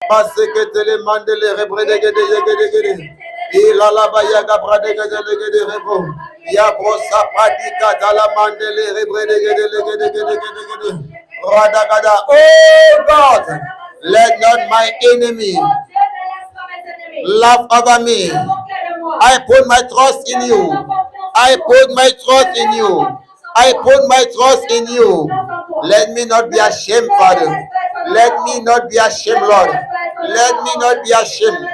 Baseketele mandele rebredegede yegedegede. Ilala bayaga bradegede rebo. Ya brosa padika tala mandele rebredegede legedegede. Radagada. Oh God, let not my enemy laugh over me. I put my trust in you. I put my trust in you. I put my trust in you. Let me not be ashamed, Father. Let me not be ashamed, Lord. Let me not be ashamed.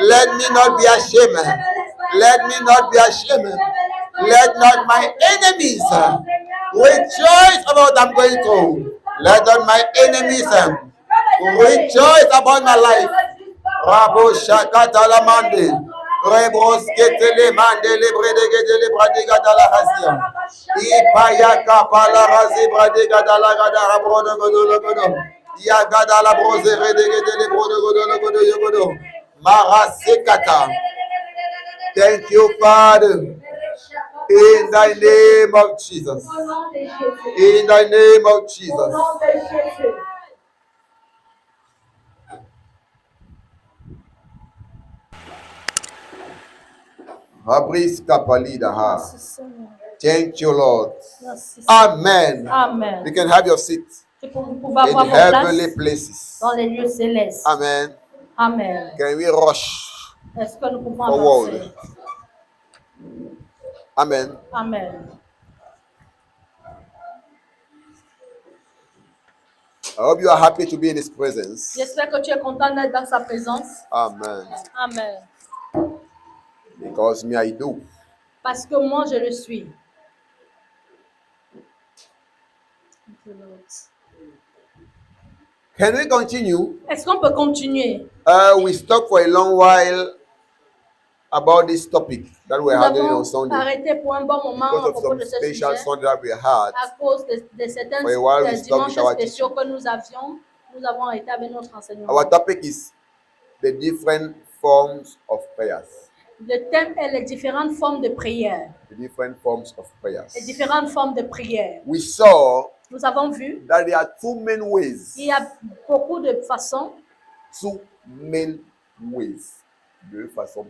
Let me not be ashamed. Let me not be ashamed. Let not my enemies rejoice about what I'm going through. Let not my enemies rejoice about my life. Rabo shakata la mande. Rebros ketele mande le bredegede le bradiga dala hasia. Ipaya kapala razi bradiga dala gada rabrodo godo godo. Ya gada la brose redegede le brodo godo yogodo. Marasekata. Thank you, Father. In the name of Jesus. In the name of Jesus. Habris kapalida ha. Thank you, Lord. Amen. Amen. You can have your seat Tu pouvez in avoir vos heavenly places places. dans les lieux célestes. Amen. Amen. Can we rush Est-ce que nous pouvons forward? avancer? Amen. Amen. I hope you are happy to be in His presence. J'espère que tu es content d'être dans sa présence. Amen. Amen. Because me, I do. Parce que moi, je le suis. Can we continue? Est-ce qu'on peut continuer? We talked for a long while about this topic that we're Nous handling on avons Sunday. arrêté pour un bon moment Because à of propos some de ce special sujet. Sunday that we had. À cause de certains For a while we stopped dimanches with our spéciaux que nous avions, nous avons arrêté avec notre enseignement. Our topic is the different forms of prayers. Le thème est les différentes formes de prière. The different forms of prayers. Les différentes formes de prière. We saw Nous avons vu that there are two main ways. qu'il y a beaucoup de façons. Two main ways. Deux façons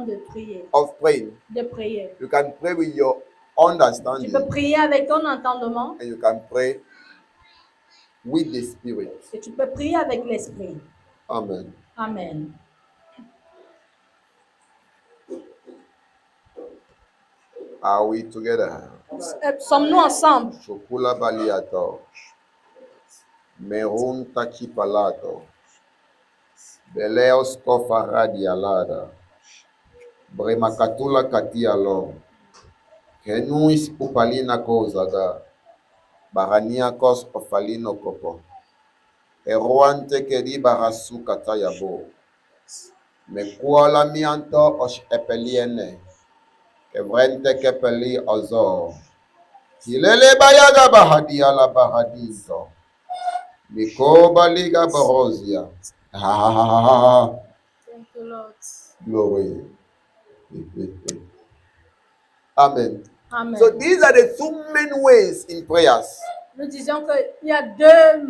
De prier. of praying. De prier. You can pray with your Tu understanding peux prier avec ton entendement and you can pray with the Spirit. et tu peux prier avec l'esprit. Amen. Amen. Are we together? Sommes-nous ensemble? Shokula baliato. Merun taki palato. Beleos kofaradi alada. Bremakatula katialo. Kenuis upalina kozaga. Barania kos ofalino kopo. Eruante kedi barasu katayabo. Mekuala mianto osh epeliene. Evrente kepeli ozo. Hilele bayaga bahadi ala bahadizo. Mikoba liga borozia. Thank you, Lord. Glory. Amen. Amen. So these are the two main ways in prayers. Nous disions qu'il y a deux.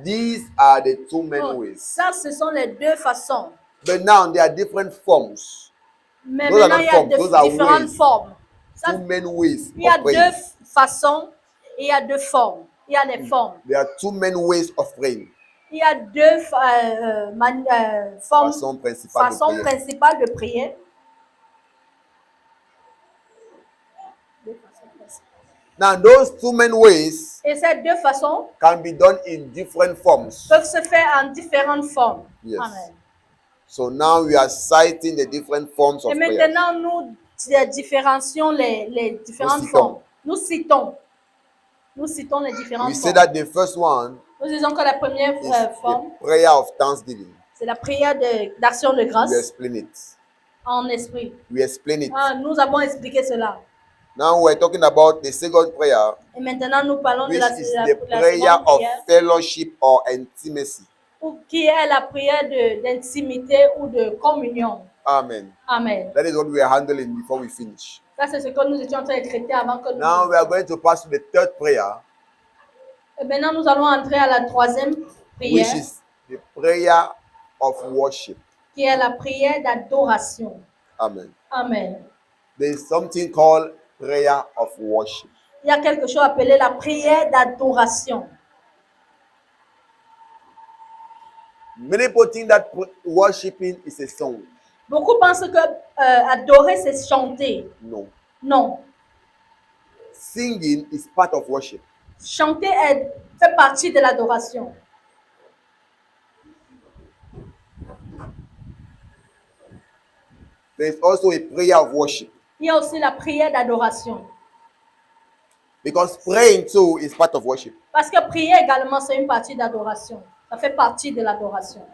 These are the two main Oh, ways. ça, ce sont les deux façons. But now there are different forms. Mais Those are maintenant, not il y a forms, those are différentes ways. formes. Ça, Two main ways il y a of praying. deux façons et il y a deux formes. Il y a des formes. There are two main ways of praying. Il y a deux formes, Façon principale de façons prier. principales de prier. Now those two main ways Et ces deux façons can be done in different forms. peuvent se faire en différentes formes. Yes. Amen. So now we are citing the different forms of Et prayer. maintenant, nous différencions les différentes Nous citons. formes. Nous citons les différentes We say formes. that the first one Nous disons que la première is forme, the prayer of thanksgiving. c'est la prière d'action de We grâce explain it. en esprit. We explain it. Ah, nous avons expliqué cela. Now we're talking about the second prayer, Et maintenant, nous parlons de which la is the la prayer seconde of prière, fellowship or intimacy. qui est la prière d'intimité ou de communion. Amen. Amen. That is what we are handling before we finish. Ça, c'est ce que nous étions en train de traiter avant que nous... Now we are going to pass to the third prayer, Et maintenant, nous allons entrer à la troisième prière, which is prayer of worship. qui est la prière d'adoration. Amen. Amen. There is something called prayer of worship. Il y a quelque chose appelé la prière d'adoration. Many people think that worshiping is a song. Beaucoup pensent que adorer, c'est chanter. No. Non. Singing is part of worship. Chanter fait partie de l'adoration. There is also a prayer of worship. Il y a aussi la prière d'adoration. Because praying too is part of worship. Parce que prier également, c'est une partie d'adoration. Ça fait partie de l'adoration.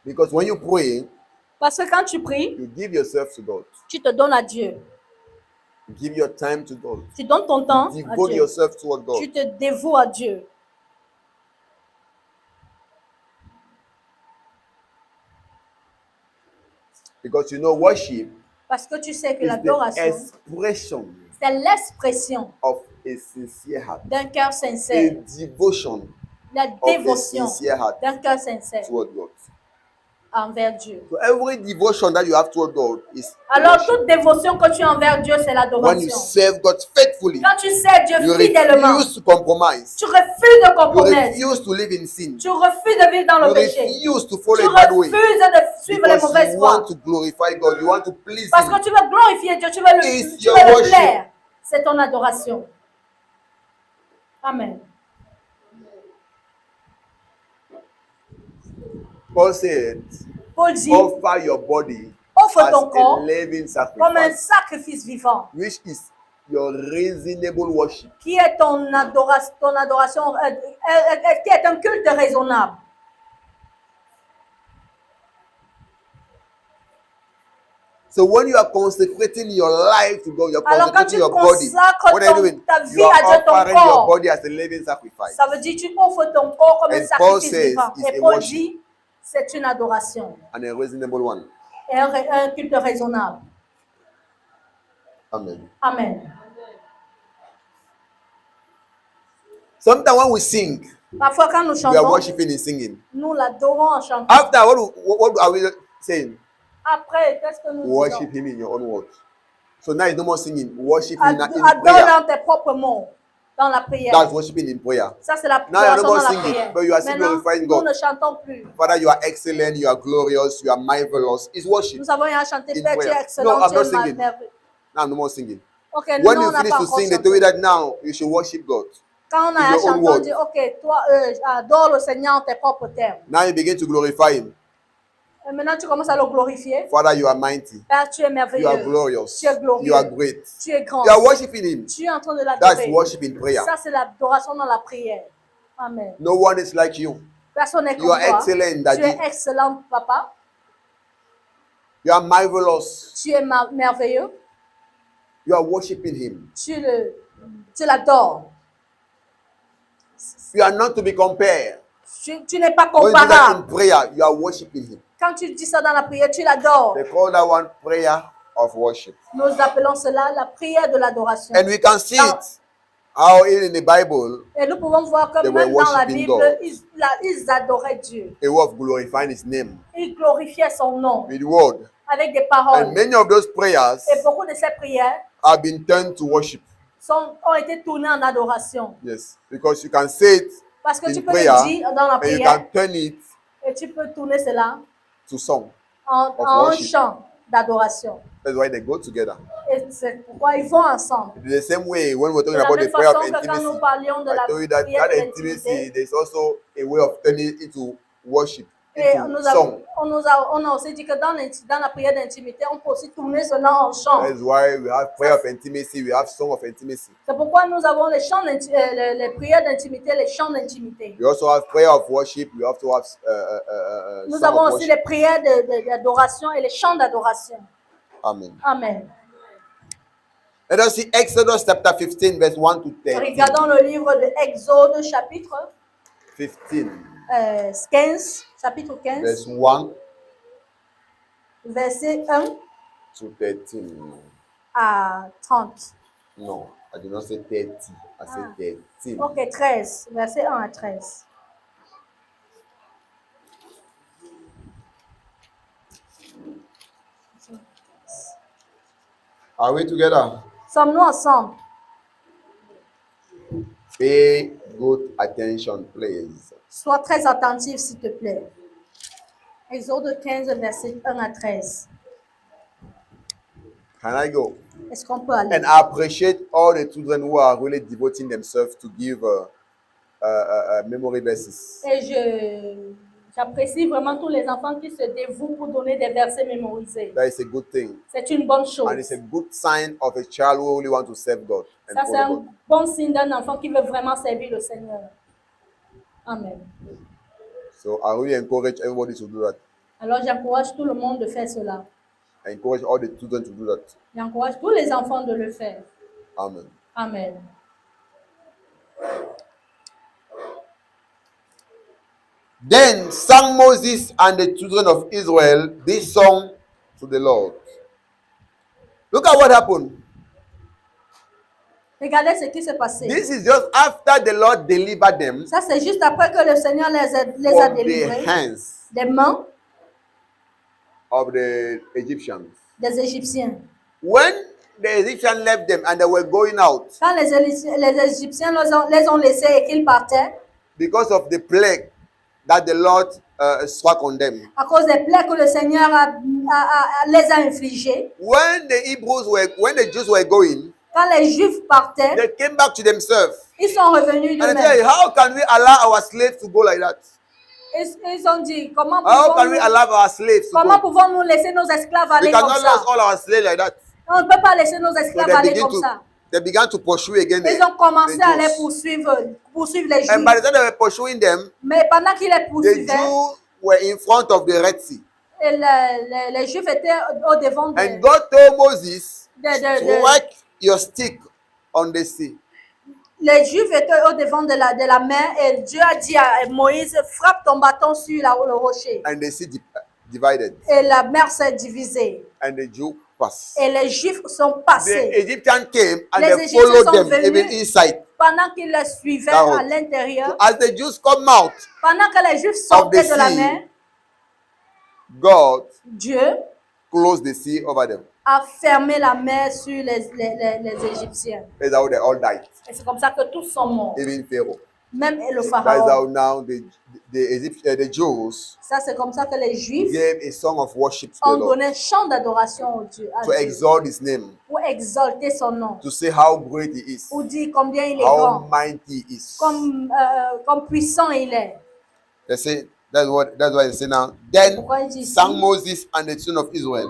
Because when you pray, Parce que quand tu pries, you give yourself to God. tu te donnes à Dieu. You give your time to God. Tu donnes ton temps You à devote Dieu. yourself toward God. Tu te dévoues à Dieu. Because you know worship Parce que tu sais que is the l'adoration, expression c'est l'expression of a sincere heart. d'un cœur A sincère. devotion La of a dévotion sincere heart d'un cœur sincère toward God. envers Dieu. So every devotion that you have toward God is Alors, worship. toute dévotion que tu as envers Dieu, c'est When you l'adoration. serve God faithfully, Quand tu sers Dieu you fidèlement, refuse to compromise. tu refuses de You compromettre. refuse to live in sin. Tu refuses de vivre dans You le péché. refuse to follow Tu a bad way. refuses de suivre les Because mauvaises you voies. want to glorify God. You want to please Parce que Him. tu veux glorifier Dieu, tu veux It's tu your veux le worship. plaire. C'est ton adoration. Amen. Paul said, Paul dit, offer your body offre as ton a corps living comme un sacrifice, sacrifice vivant, which is your reasonable worship. qui est ton adoration, qui est un culte raisonnable. So when you are consecrating your life to God, you're Alors quand consecrating tu your body. consacres What are you doing? ta You vie à Dieu, are ton offering your corps, body as a living sacrifice. ça veut dire que tu offres ton corps comme un And Paul sacrifice says vivant. it's Et a Paul worship. dit, c'est une adoration And a reasonable one. et un culte raisonnable. Amen. Amen. Sometimes when we sing, Parfois quand nous we are chantons, worshiping in singing. nous l'adorons en chantant. After, what are we saying? Après, qu'est-ce que nous Worship disons? Him in your own words. So now it's no more singing. Worship Him in Adore prayer. dans tes propres mots, dans la prière. That's worshiping in prayer. Ça, c'est la Now you're no adoration more dans la singing, prière. but you are still Maintenant, glorifying nous God. ne chantons plus. Father, you are excellent, you are glorious, you are marvelous. It's worship. Nous avons rien chanté. In Père, tu es prayer. excellent, No, I'm tu not es singing. merveilleux. Now I'm no more singing. Ok, When non, you on n'a finish pas to encore sing, they tell chanté. you that now you should worship God. Quand on in a your own chanté, on words. dit, ok, toi, adore le Seigneur en tes propres termes. Now you begin to glorify Him. Et maintenant, tu commences à le glorifier. Father, you are mighty. Père, tu es You are merveilleux. glorious. Tu es glorieux. You are great. Tu es grand. You are worshiping Him. Tu es en train de That's l'adorer. worship in prayer. Ça, c'est l'adoration dans la prière. Amen. No one is like you. Personne n'est You comme are toi. excellent, Tu Daddy. es excellent, papa. You are marvelous. Tu es merveilleux. You are worshiping Him. Tu l'adores. You are not to be compared. Tu n'es pas When you do that comparable. in prayer, you are worshiping Him. Quand tu dis ça dans la prière, tu l'adores. They call that one prayer of worship. Nous appelons cela la prière de l'adoration. And we can see it. How in the Bible, Et nous pouvons voir que They même were dans la worshiping Bible, God. ils adoraient Dieu. a way of glorifying His name Ils glorifiaient son nom with word. avec des And paroles. many of those prayers Et beaucoup de ces prières have been turned to worship. ont été tournées en adoration. Yes. Because you can say it Parce que in tu peux prayer, le dire dans la and you prière can turn it et tu peux tourner cela to song. en un worship. chant d'adoration. That's why they go together. Et c'est pourquoi ils vont ensemble. The same way when we're De talking la about même the prayer façon of que quand nous intimacy, parlions de I la told you that prière that de intimacy, l'intimité, there's also a way of turning it into worship, et into song. on a aussi dit que dans la prière d'intimité, on peut aussi tourner cela en chant. That's why we have prayer of intimacy, we have song of intimacy. C'est pourquoi nous avons les prières d'intimité, les chants d'intimité. We also have prayer of worship, we also have Nous song avons of aussi worship. les prières d'adoration et les chants d'adoration. Amen. Amen. Let us see Exodus chapter 15, verse 1 to 13. Regardons le livre de Exode, chapitre 15, chapitre 15, verse 1 verset 1 to 13. à 30. No, I did not say 30. I said 13. Ok, 13. Verset 1 à 13. Are we together? Sommes-nous ensemble? Pay good attention, please. Sois très attentif, s'il te plaît. Exode 15, verset 1 à 13. Can I go? Est-ce qu'on peut aller? And I appreciate all the children who are really devoting themselves to give memory verses. Et j'apprécie vraiment tous les enfants qui se dévouent pour donner des versets mémorisés. That is a good thing. C'est une bonne chose. And it's a good sign of a child who really wants to serve God. And Ça, c'est follow un God. bon signe d'un enfant qui veut vraiment servir le Seigneur. Amen. So I really encourage everybody to do that. Alors, j'encourage tout le monde de faire cela. I encourage all the children to do that. J'encourage tous les enfants de le faire. Amen. Amen. Then sang Moses and the children of Israel this song to the Lord. Look at what happened. Regardez ce qui s'est passé. This is just after the Lord delivered them Ça, c'est juste après que le Seigneur les a from the délivrés hands des mains of the Egyptians. des Égyptiens. When the Egyptians left them and they were going out Quand les Égyptiens les ont laissés et qu'ils partaient, because of the plague that the Lord struck on them. à cause des plaies que le Seigneur les a infligées, When the Jews were going, quand les Juifs partaient, they came back to themselves ils sont revenus and they said, d'eux-mêmes. how can we allow our slaves to go like that? Ils ont dit, comment How can we allow our slaves to go? pouvons-nous laisser nos esclaves We aller comme cannot ça? lose all our slaves like that. On ne peut pas laisser nos So esclaves aller comme ça. they began to pursue again Ils ont commencé à les Jews. poursuivre les And by the Juifs. time they were pursuing them, Mais pendant qu'ils les the poursuivaient, Jews were in front of the Red Sea. et les Juifs étaient au devant And God told Moses, de- strike your stick on the sea. les Juifs étaient au devant de la mer et Dieu a dit à Moïse, frappe ton bâton sur le rocher. And the sea divided. Et la mer s'est divisée. And the Jews passed. Et les Juifs sont The passés. Egyptians came and Les they Égyptiens followed sont them venus. even inside. Pendant qu'ils les suivaient That à road. l'intérieur, So as the Jews come out, pendant que les Juifs sortaient de la sea, mer, God Dieu closed the sea over them. a fermé la mer sur les Égyptiens. That's how they all died. Et c'est comme ça que tous sont morts. Even Pharaoh. Même le That is pharaon. how now the Jews Ça, c'est comme ça que les Juifs gave a song of worship to the ont Lord, donné un chant d'adoration au Dieu, à to Dieu, exalt his name, pour exalter son nom, to say how great he is, pour dire combien il est how grand, mighty he is. comme puissant il est. They say that's what they say now. Then Pourquoi il dit sang ici? Moses and the children of Israel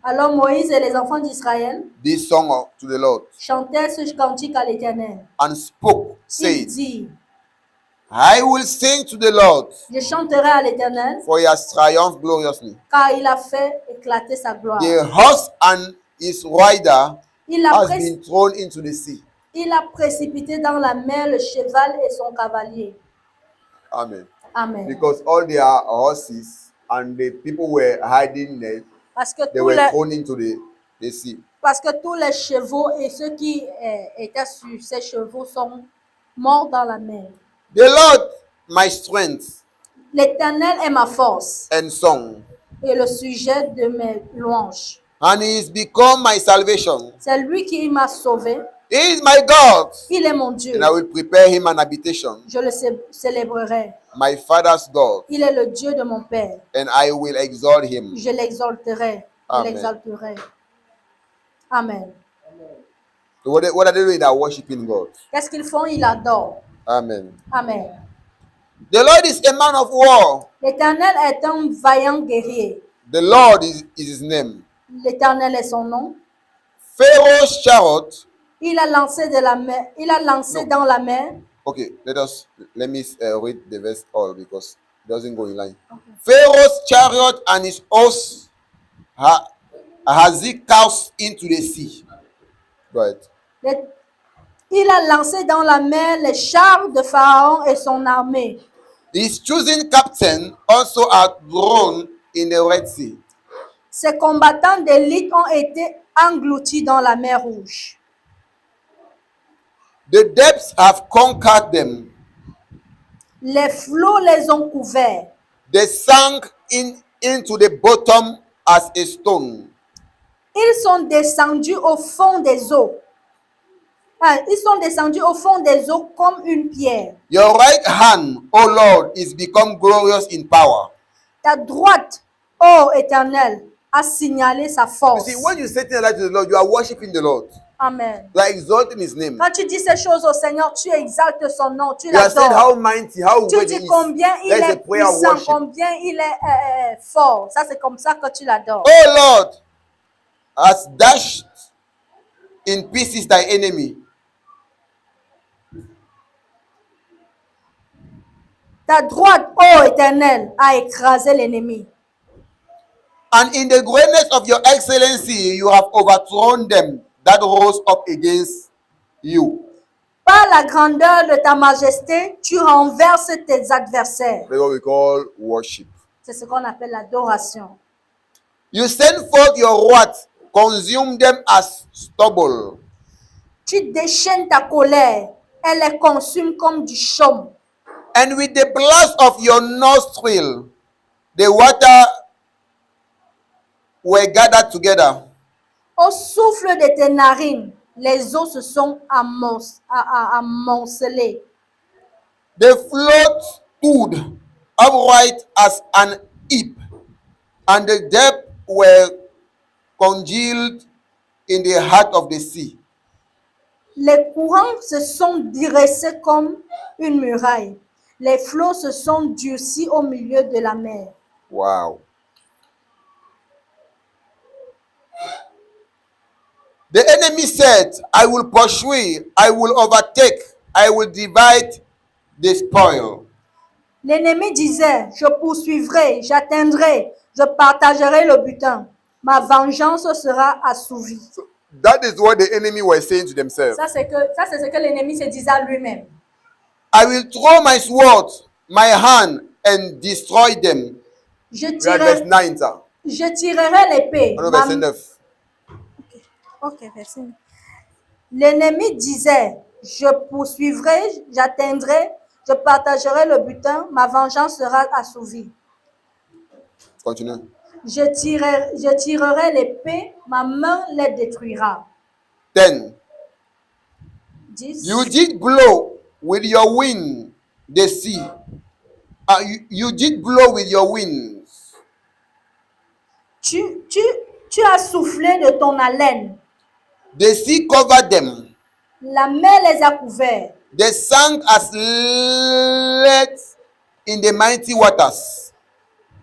Alors Moïse et les enfants d'Israël this song to the Lord chantaient ce cantique à l'Éternel. and spoke, Il saying, dit, I will sing to the Lord, je chanterai à l'Éternel, for he has triumphed gloriously. car il a fait éclater sa gloire. The horse and his rider Il a, has pré- been thrown into the sea. il a précipité dans la mer le cheval et son cavalier. Amen. Amen. Because all their horses and the people were hiding there, Parce que, they were thrown into the sea. tous les chevaux et ceux qui étaient sur ces chevaux sont morts dans la mer. The Lord, my strength L'Éternel est ma force and song, et le sujet de mes louanges. and he is become my salvation. C'est lui qui m'a sauvé. He is my God, Il est mon Dieu. and I will prepare him an habitation, Je le célébrerai. my father's God, Il est le Dieu de mon Père. and I will exalt him. Je l'exalterai. Je Amen. l'exalterai. Amen. So what are they doing? They are worshiping God. Qu'est-ce qu'ils font? Ils adorent. Amen. Amen. The Lord is a man of war. L'Éternel est un vaillant guerrier. The Lord is his name. L'Éternel est son nom. Pharaoh's chariot. Il a lancé dans la mer. Okay, let me read the verse all because it doesn't go in line. Pharaoh's chariot and his horse has he cast into the sea. Go ahead. Il a lancé dans la mer les chars de Pharaon et son armée. His chosen captain also had thrown in the Red Sea. Ces combattants d'élite ont été engloutis dans la mer Rouge. The depths have conquered them. Les flots les ont couverts. They sank into the bottom as a stone. Ils sont descendus au fond des eaux. Ils sont descendus au fond des eaux comme une pierre. Your right hand, O Lord, is become glorious in power. Ta droite, ô Éternel, a signalé sa You force. see, when you say things like to the Lord, you are worshiping the Lord. Amen. You are exalting His name. Quand tu dis ces choses au Seigneur, tu exaltes son nom, tu You are saying l'adores. how mighty, how Tu great He dis is. combien il That is a est prayer of puissant, worship. combien il est fort. Ça, c'est comme ça que tu l'adores. Oh Lord, has dashed in pieces thy enemy. Ta droite, ô Éternel, a écrasé l'ennemi. And in the greatness of your excellency, you have overthrown them that rose up against you. Par la grandeur de ta majesté, tu renverses tes adversaires. That's what we call worship. C'est ce qu'on appelle l'adoration. You send forth your wrath, consume them as stubble. Tu déchaînes ta colère, elle les consume comme du chaume. And with the blast of your nostril, the water were gathered together. Au souffle de tes narines, les eaux se sont amoncelées. The flood stood upright as an heap, and the depths were congealed in the heart of the sea. Les courants se sont dressés comme une muraille. Les flots se sont durcis au milieu de la mer. Wow. The enemy said, I will pursue, I will overtake, I will divide the spoil. L'ennemi disait, je poursuivrai, j'atteindrai, je partagerai le butin. Ma vengeance sera assouvie. That is what the enemy was saying to themselves. Ça, c'est ce que l'ennemi se disait à lui-même. I will throw my sword, my hand, and destroy them. Je We are verse tirerai, 9, sir. je tirerai l'épée. On est verset 9. Ok, verset 9. L'ennemi disait, je poursuivrai, j'atteindrai, je partagerai le butin, ma vengeance sera assouvie. Continue. Je tirerai l'épée, ma main les détruira. 10. 10. You did blow with your wind the sea. You did blow with your wings. Tu as soufflé de ton haleine. The sea covered them. La mer les a couverts. They sank as lead in the mighty waters.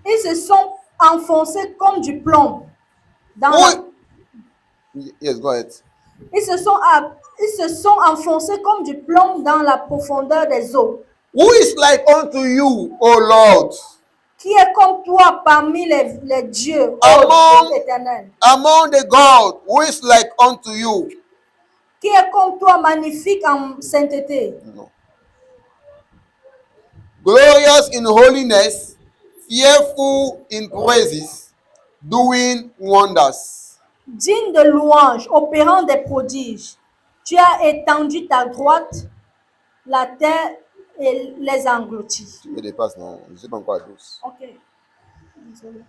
Ils se sont enfoncés comme du plomb. Dans la- Yes, go ahead. Ils se sont enfoncés comme du plomb dans la profondeur des eaux. Who is like unto you, O Lord, Qui est comme toi parmi les dieux, ô Among- Dieu éternel? among the gods? Who is like unto you? Qui est comme toi magnifique en sainteté? No. Glorious in holiness, fearful in praises, doing wonders. Digne de louange, opérant des prodiges. Tu as étendu ta droite, la terre et les a engloutis. Tu me dépasses, non? Je ne sais pas encore à tous. Ok. Désolé.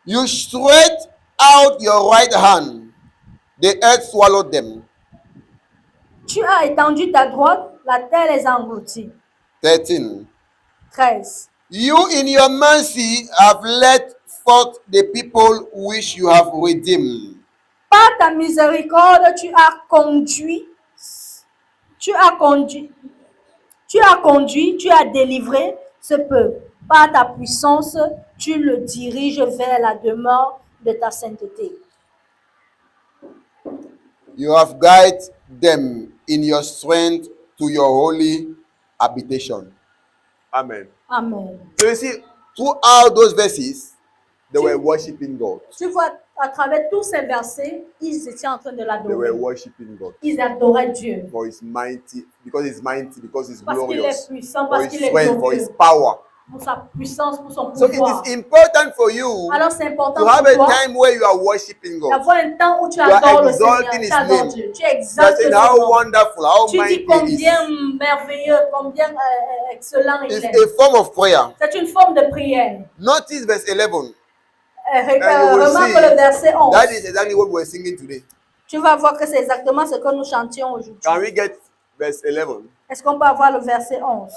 You stretched out your right hand, the earth swallowed them. Tu as étendu ta droite, la terre les a engloutis. 13. 13. You in your mercy have led forth the people which you have redeemed. Par ta miséricorde, tu as conduit, tu as délivré ce peuple. Par ta puissance, tu le diriges vers la demeure de ta sainteté. You have guided them in your strength to your holy habitation. Amen. Amen. So you see, throughout those verses, they were worshiping God. Tu vois, à travers tous ces versets, ils étaient en train de They l'adorer. were worshiping God Ils adoraient Dieu. for His mighty, because He's mighty, because He's Parce qu'il est glorious, puissant, for parce His qu'il est strength, for His glorieux, power. pour sa puissance, pour son So it pouvoir. is important for you Alors c'est important to have pour a toi time where you are worshiping God. d'avoir un temps où tu You are adores le exalting Seigneur, His tu adores name. Dieu, tu You are exaltes saying son how nom. wonderful, how Tu dis mighty He combien is. merveilleux, combien excellent il It's est. a form of prayer. C'est une forme de prière. Notice verse 11. And you will Remarque see le verset 11. that is exactly what we were singing today. Tu vas voir que c'est exactement ce que nous chantions aujourd'hui. Can we get verse 11? Est-ce qu'on peut avoir le verset 11?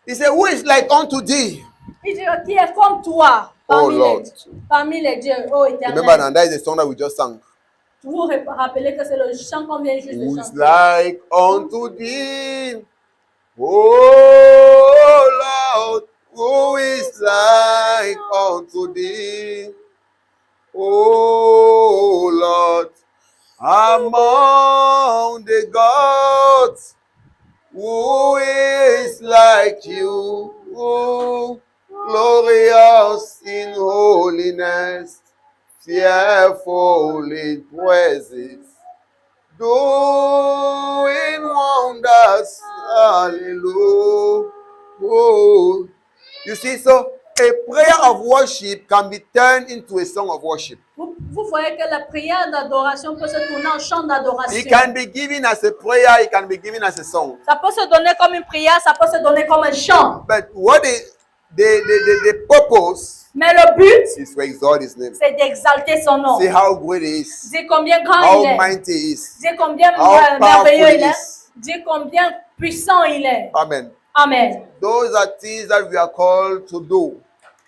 He said, who is like unto thee? Il dit, qui est comme toi Oh Lord. parmi les dieux, oh Remember, éternel. and that is the song that we just sang. Vous vous rappelez que c'est le chant qu'on vient juste de Who is chanter. like unto thee? Oh Lord, who is like unto thee? Oh Lord, among the gods, who is like you? Oh, glorious in holiness, fearful in praises, doing wonders. Hallelujah. Oh. You see, so a prayer of worship can be turned into a song of worship. Vous voyez que la prière d'adoration peut se tourner en chant d'adoration. It can be given as a prayer, it can be given as a song. Ça peut se donner comme une prière, ça peut se donner comme un chant. But what the purpose Mais le but, is to exalt His name. c'est d'exalter son nom. See how great He is, Dis combien grand how il est. mighty He is. Dis combien How merveilleux powerful il he est. is. Dis combien puissant il est. Amen. Amen. Those are things that we are called to do.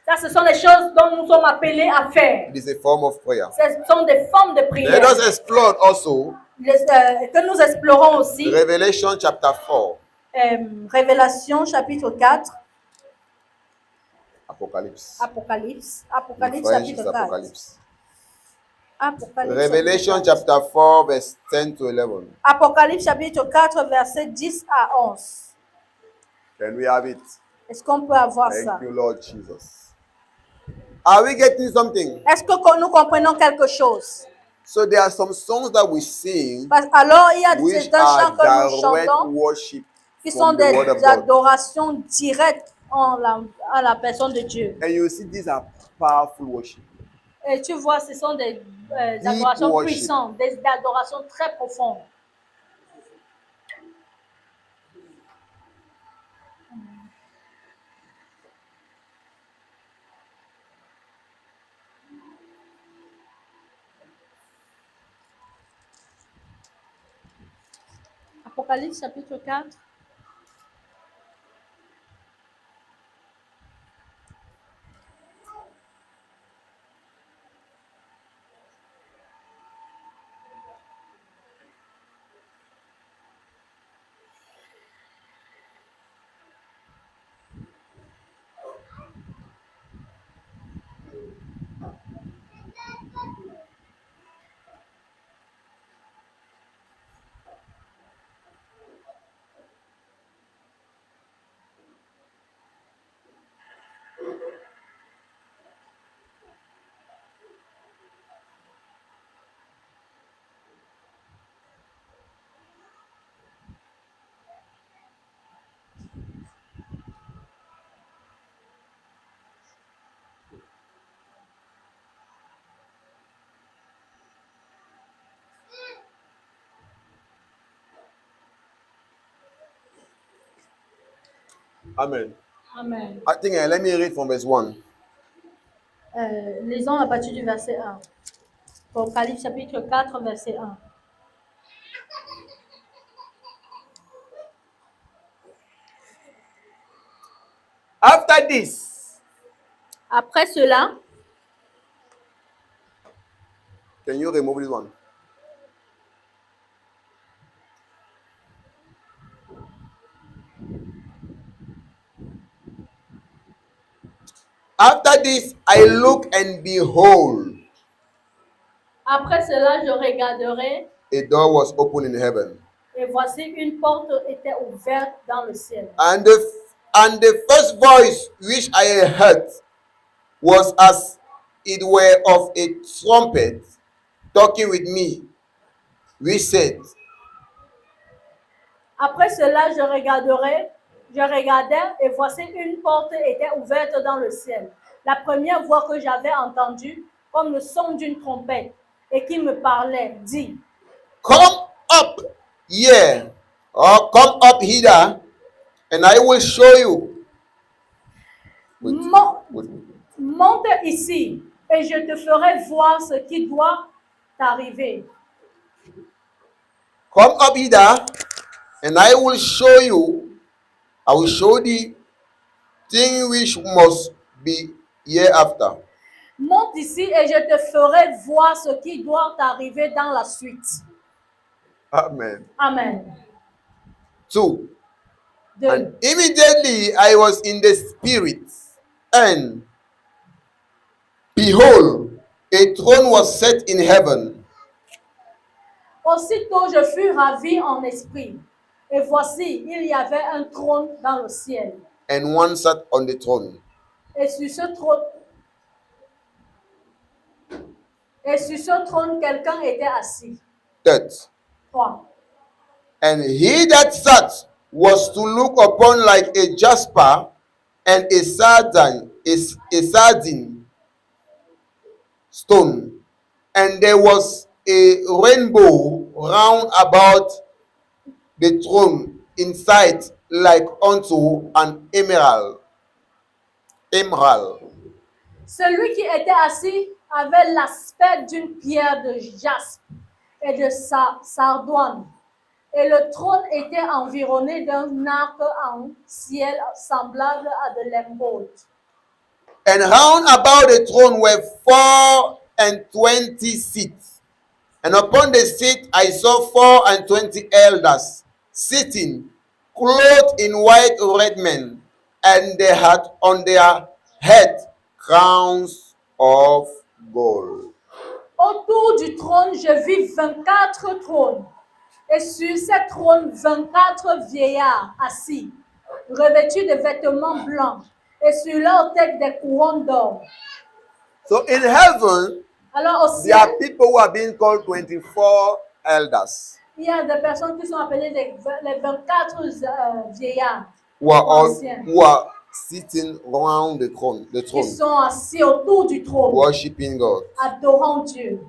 Ça, ce sont les choses dont nous sommes appelés à faire. It is a form of prayer. Ce sont des formes de prière. Let us explore also Que nous explorons aussi. Revelation chapter 4. Révélation chapitre 4. Apocalypse. Apocalypse. In Apocalypse French, chapitre it's 4. Apocalypse. Apocalypse Revelation chapitre 4. chapter 4, verse 10 to 11. Apocalypse chapitre 4, verset 10 à 11. Can we have it? Est-ce qu'on peut avoir ça? Thank you, Lord Jesus. Are we getting something? Est-ce que nous comprenons quelque chose? So there are some songs that we sing Alors, il y a which certains are chants que nous direct chantons worship qui sont from the word des of God. adorations directes en la personne de Dieu. And you see these are powerful worship. Et tu vois, ce sont des adorations worship. puissantes, des adorations très profondes. Apocalypse chapitre 4. Amen. Amen. I think let me read from verse 1. Lisons à partir du verset 1. Apocalypse chapitre 4, verset 1. After this, Après cela, can you remove this one? After this, I look and behold, après cela, je regarderai a door was opened in heaven. et voici une porte était ouverte dans le ciel. And the first voice which I heard was as it were of a trumpet talking with me, which said, Après cela, je regardais et voici une porte était ouverte dans le ciel. La première voix que j'avais entendue, comme le son d'une trompette, et qui me parlait, dit, Come up here, or come up hither, and I will show you. Monte ici, et je te ferai voir ce qui doit t'arriver. Come up hither, and I will show you. I will show thee things which must be hereafter. Monte ici et je te ferai voir ce qui doit t'arriver dans la suite. Amen. Amen. 2. 2. And immediately I was in the spirit, and behold, a throne was set in heaven. Aussitôt je fus ravi en esprit, et voici, il y avait un trône dans le ciel. And one sat on the throne. Et sur ce trône, quelqu'un était assis. 3. 3. And he that sat was to look upon like a jasper and a sardine stone, and there was a rainbow round about the throne in sight like unto an emerald. Celui qui était assis avait l'aspect d'une pierre de jaspe et de sardoine, et le trône était environné d'un arc en ciel semblable à de l'émeraude. And round about the throne were 24 seats, and upon the seat I saw 24 elders sitting, clothed in white raiment, and they had on their heads crowns of gold. Autour du trône, je vis 24 trônes, et sur ces trônes, 24 vieillards assis, revêtus de vêtements blancs, et sur leur tête des couronnes d'or. So in heaven, Alors au there are ciel, people who are being called 24 elders, il y a des personnes qui sont appelées les 24 vieillards who anciens, are sitting around the qui throne, sont assis autour du trône, worshiping God. adorant Dieu.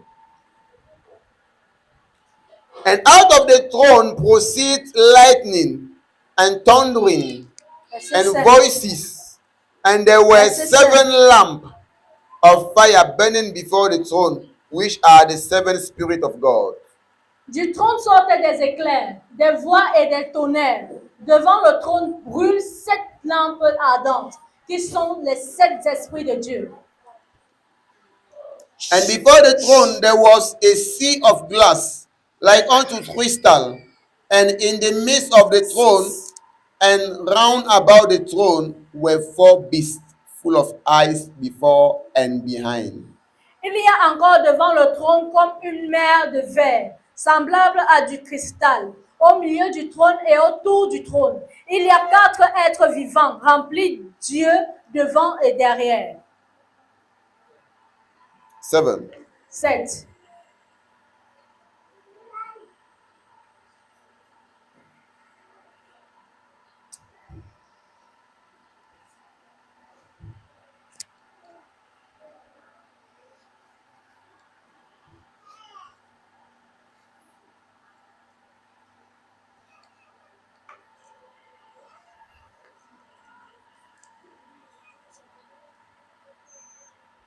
And out of the throne proceed lightning and thundering Verset and 7. voices, and there were Verset 7 lamps of fire burning before the throne, which are the 7 Spirits of God. Du trône sortaient des éclairs, des voix et des tonnerres. Devant le trône brûlent 7 lampes ardentes, qui sont les 7 esprits de Dieu. And before the throne there was a sea of glass, like unto crystal, and in the midst of the throne and round about the throne were 4 beasts, full of eyes before and behind. Il y a encore devant le trône comme une mer de verre, semblable à du cristal. Au milieu du trône et autour du trône, il y a 4 êtres vivants remplis d'yeux devant et derrière. 7. 7.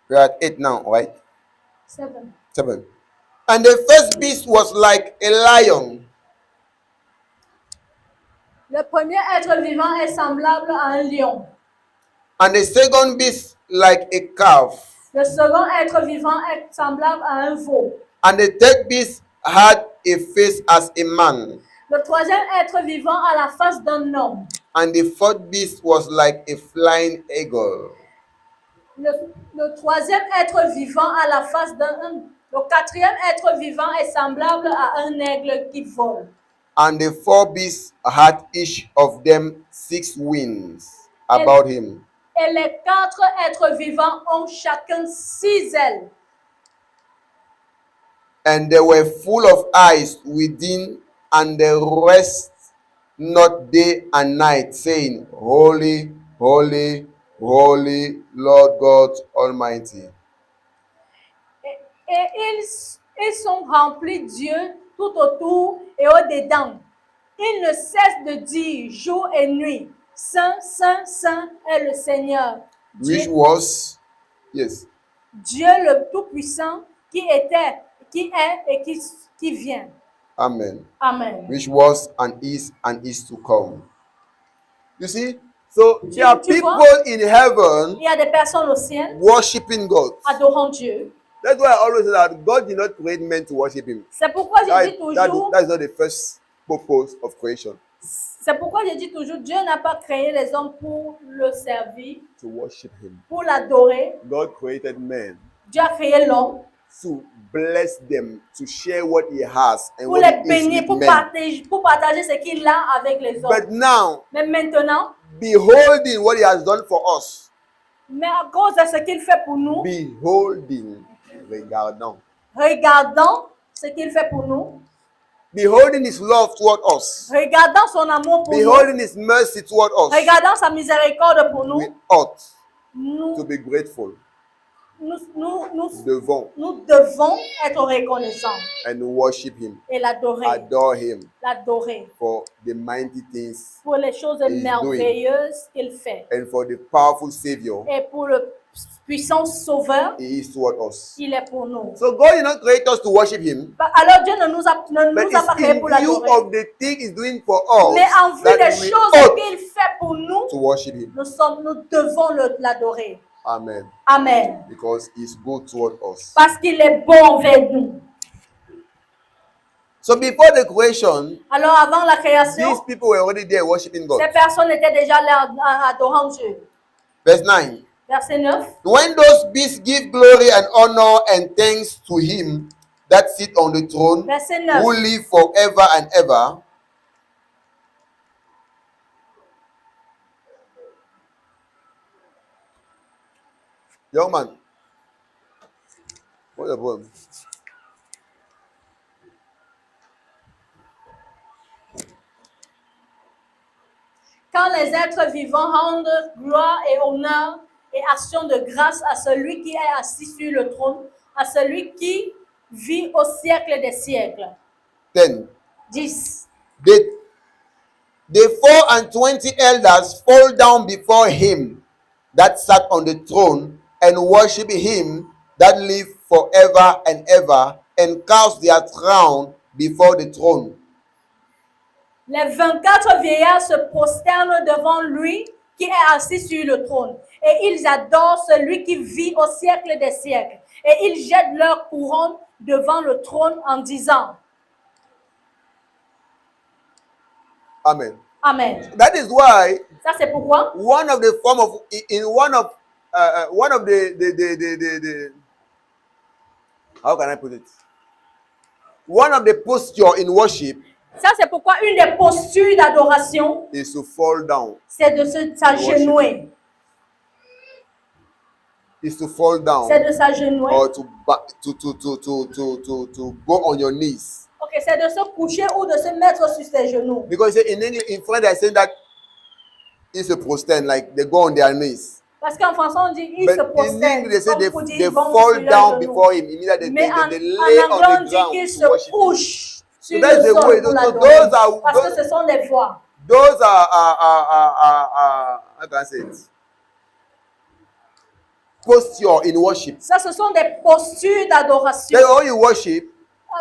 We're at 8 now, right? 7. 7. And the first beast was like a lion, Le premier être vivant est semblable à un lion. and the second beast like a calf, Le second être vivant est semblable à un veau. and the third beast had a face as a man, Le troisième être vivant a la face d'un homme. and the fourth beast was like a flying eagle. Le troisième être vivant a la face d'un... Le quatrième être vivant est semblable à un aigle qui vole. And the 4 beasts had each of them 6 wings about him, Et les 4 êtres vivants ont chacun 6 ailes. And they were full of eyes within, and they rest not day and night, saying, Holy, holy, holy, Lord God Almighty. Et ils sont remplis Dieu tout autour et au-dedans. Ils ne cessent de dire jour et nuit, Saint, Saint, Saint est le Seigneur. Which was, yes, Dieu le Tout-Puissant qui était, qui est et qui vient. Amen. Amen. Which was and is to come. You see, so there are Tu vois? people in heaven Il y a des personnes au ciel worshiping God. adorant Dieu. That's why I always say that God did not create men to worship Him. C'est pourquoi je dis toujours, That's not the first purpose of creation, c'est pourquoi je dis toujours, Dieu n'a pas créé les hommes pour le servir, to worship Him. pour l'adorer. God created men Dieu a créé l'homme to bless them, to share what He has and pour what les He is bénir, with men. pour partager ce qu'il a avec les But hommes. now, Mais maintenant, beholding what He has done for us, mais à cause de ce qu'il fait pour nous, beholding, regardons, regardons ce qu'il fait pour nous, beholding His love toward us, regardons son amour pour nous, beholding His mercy toward us, regardons sa miséricorde pour nous, we ought nous, to be grateful. nous Devons devons être reconnaissants and worship Him, et l'adorer, adore Him l'adorer for the mighty things pour les choses He's merveilleuses qu'il fait and for the powerful Savior et pour le puissant sauveur He is toward us. qu'il est pour nous. So God did not create us to worship Him, Alors Dieu ne nous a but pas créés it's pour in view l'adorer. of the thing He's doing for us Mais en vue des that we choses ought qu'il fait pour nous, to worship Him. nous devons l'adorer. Amen. Amen. Because He's good toward us. Parce qu'il est bon envers nous. So before the creation, Alors avant la création, these people were already there worshiping God. ces personnes étaient déjà là adorant Dieu. Verse 9. Verset 9. When those beasts give glory and honor and thanks to Him that sit on the throne, Verset 9. who live forever and ever, young man, what's the problem? Quand les êtres vivants rendent gloire et honneur et action de grâce à celui qui est assis sur le trône, à celui qui vit au siècle des siècles. 10. 10. The 24 elders fall down before Him that sat on the throne and worship Him that live forever and ever, and cast their crown before the throne. Les 24 vieillards se prosternent devant lui qui est assis sur le trône. Et ils adorent celui qui vit au siècle des siècles. Et ils jettent leur couronne devant le trône en disant Amen. Amen. That is why Ça c'est pourquoi one of the form of in one of the how can I put it? One of the posture in worship Ça c'est pourquoi une des postures d'adoration, is to fall down. c'est de s'agenouiller. Is to fall down C'est de s'agenouiller. or to go on your knees. Ok, c'est de se coucher ou de se mettre sur ses genoux. Because in English, in French, they say that it's a prostern, like they go on their knees. Parce qu'en français on dit ils But se in prosternent. English, they say Comme they pour dire, they ils vont fall sur leurs down genoux. before Him. It means that they Mais en lay anglais on on the dit ground qu'ils to se worship Him. couchent sur that's le the sol way. pour Those l'adorer. are- Parce que ce sont des voix. Those are how can I say it? Posture in worship. Ça, ce sont des postures d'adoration. Then when you worship,